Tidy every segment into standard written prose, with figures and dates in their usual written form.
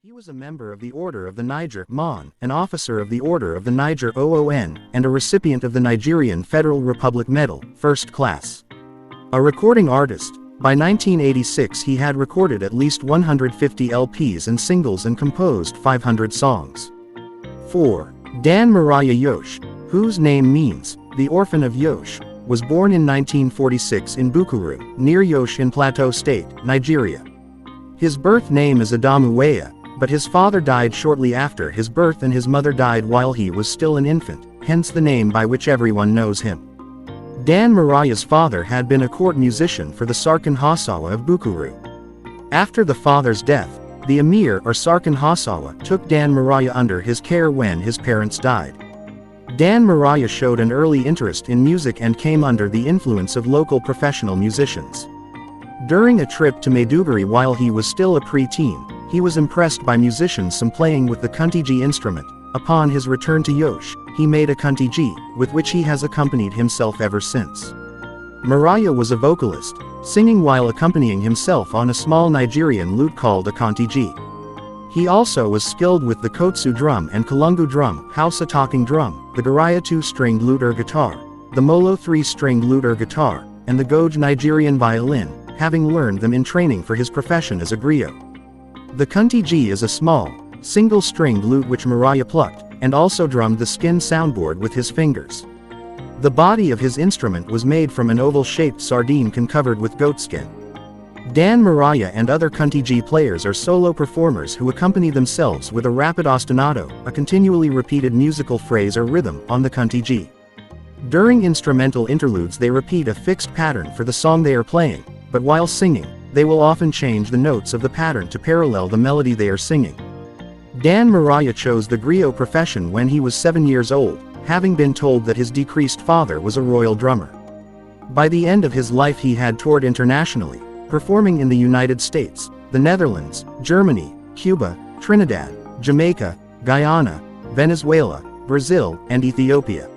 He was a member of the Order of the Niger Mon, an officer of the Order of the Niger OON, and a recipient of the Nigerian Federal Republic Medal, First Class. A recording artist, by 1986 he had recorded at least 150 LPs and singles and composed 500 songs. 4. Dan-Maraya Yosh, whose name means, the orphan of Yosh, was born in 1946 in Bukuru, near Yosh in Plateau State, Nigeria. His birth name is Dan-Maraya, but his father died shortly after his birth and his mother died while he was still an infant, hence the name by which everyone knows him. Dan-Maraya's father had been a court musician for the Sarkin Hasawa of Bukuru. After the father's death, the Emir or Sarkin Hasawa took Dan-Maraya under his care when his parents died. Dan-Maraya showed an early interest in music and came under the influence of local professional musicians. During a trip to Maiduguri while he was still a pre-teen, he was impressed by musicians playing with the kuntigi instrument. Upon his return to Yosh, he made a kuntigi, with which he has accompanied himself ever since. Maraya was a vocalist, singing while accompanying himself on a small Nigerian lute called a kuntigi. He also was skilled with the kotsu drum and kalungu drum, Hausa talking drum, the garaya 2-stringed lute or guitar, the molo 3-stringed lute or guitar, and the goj Nigerian violin, having learned them in training for his profession as a griot. The kuntigi is a small, single-stringed lute which Maraya plucked, and also drummed the skin soundboard with his fingers. The body of his instrument was made from an oval-shaped sardine covered with goatskin. Dan-Maraya and other kuntigi players are solo performers who accompany themselves with a rapid ostinato, a continually repeated musical phrase or rhythm, on the kuntigi. During instrumental interludes they repeat a fixed pattern for the song they are playing, but while singing, they will often change the notes of the pattern to parallel the melody they are singing. Dan-Maraya chose the griot profession when he was 7 years old, having been told that his deceased father was a royal drummer. By the end of his life he had toured internationally, performing in the United States, the Netherlands, Germany, Cuba, Trinidad, Jamaica, Guyana, Venezuela, Brazil, and Ethiopia.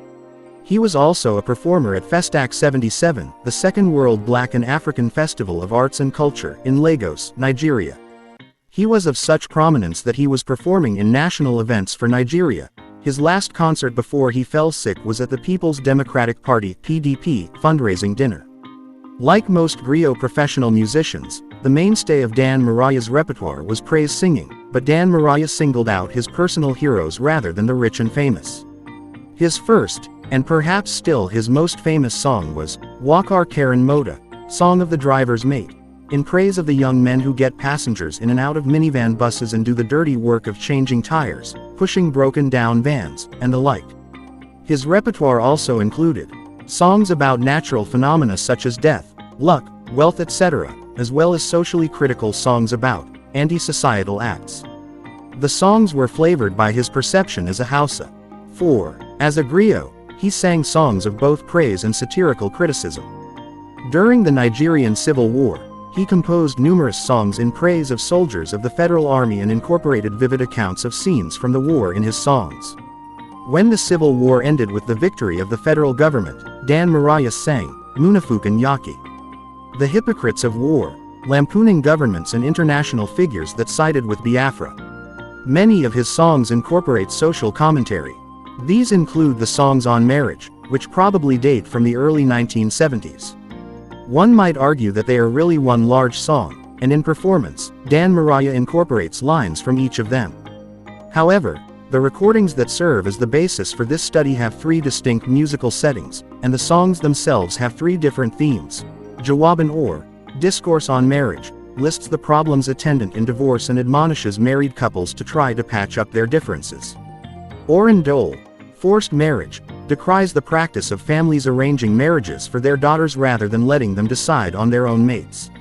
He was also a performer at Festac 77, the second World Black and African Festival of Arts and Culture, in Lagos, Nigeria. He was of such prominence that he was performing in national events for Nigeria. His last concert before he fell sick was at the People's Democratic Party (PDP) fundraising dinner. Like most griot professional musicians, the mainstay of Dan-Maraya's repertoire was praise singing, but Dan-Maraya singled out his personal heroes rather than the rich and famous. His first, and perhaps still his most famous song was, Wakar Karen Moda, Song of the Driver's Mate, in praise of the young men who get passengers in and out of minivan buses and do the dirty work of changing tires, pushing broken down vans, and the like. His repertoire also included songs about natural phenomena such as death, luck, wealth, etc., as well as socially critical songs about anti-societal acts. The songs were flavored by his perception as a Hausa. 4. As a griot, he sang songs of both praise and satirical criticism. During the Nigerian Civil War, he composed numerous songs in praise of soldiers of the Federal Army and incorporated vivid accounts of scenes from the war in his songs. When the Civil War ended with the victory of the federal government, Dan-Maraya sang, Munafukan Yaki. The hypocrites of war, lampooning governments and international figures that sided with Biafra. Many of his songs incorporate social commentary. These include the songs on marriage, which probably date from the early 1970s. One might argue that they are really one large song, and in performance, Dan-Maraya incorporates lines from each of them. However, the recordings that serve as the basis for this study have 3 distinct musical settings, and the songs themselves have 3 different themes. Jawaban or, Discourse on Marriage, lists the problems attendant in divorce and admonishes married couples to try to patch up their differences. Oran Dole, Forced Marriage, decries the practice of families arranging marriages for their daughters rather than letting them decide on their own mates.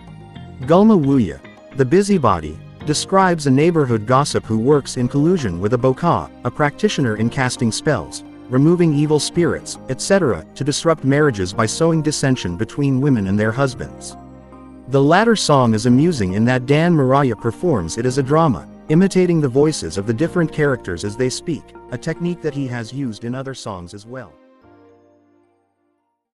Gulma Wuya, The Busybody, describes a neighborhood gossip who works in collusion with a boka, a practitioner in casting spells, removing evil spirits, etc., to disrupt marriages by sowing dissension between women and their husbands. The latter song is amusing in that Dan-Maraya performs it as a drama, imitating the voices of the different characters as they speak, a technique that he has used in other songs as well.